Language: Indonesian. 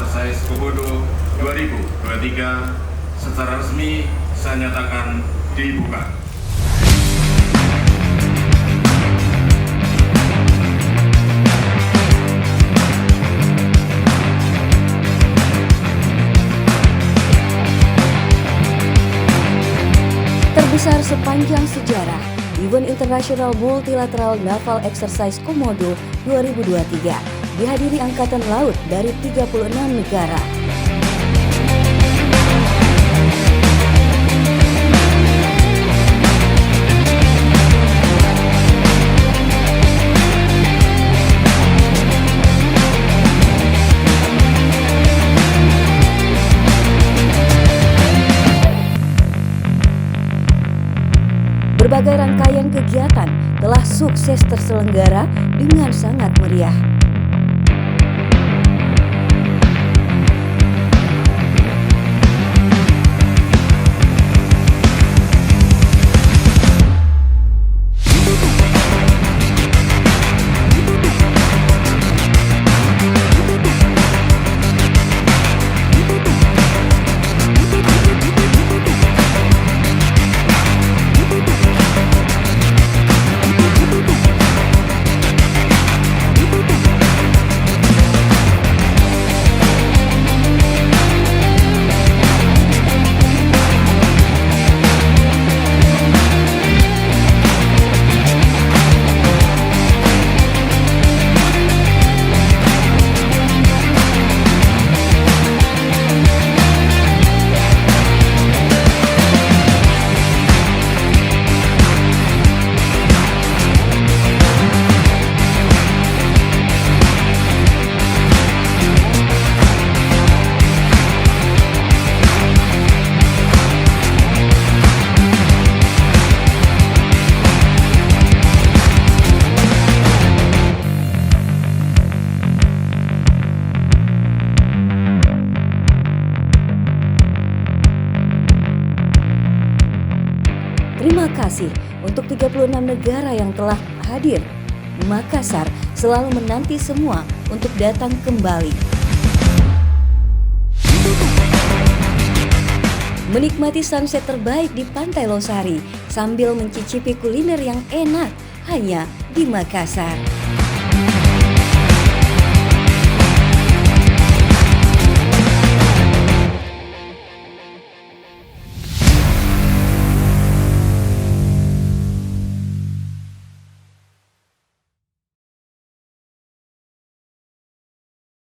Exercise Komodo 2023 secara resmi saya nyatakan dibuka. Terbesar sepanjang sejarah, Event International Multilateral Naval Exercise Komodo 2023 dihadiri Angkatan Laut dari 36 negara. Berbagai rangkaian kegiatan telah sukses terselenggara dengan sangat meriah. Terima kasih untuk 36 negara yang telah hadir. Makassar selalu menanti semua untuk datang kembali. Menikmati sunset terbaik di Pantai Losari sambil mencicipi kuliner yang enak hanya di Makassar.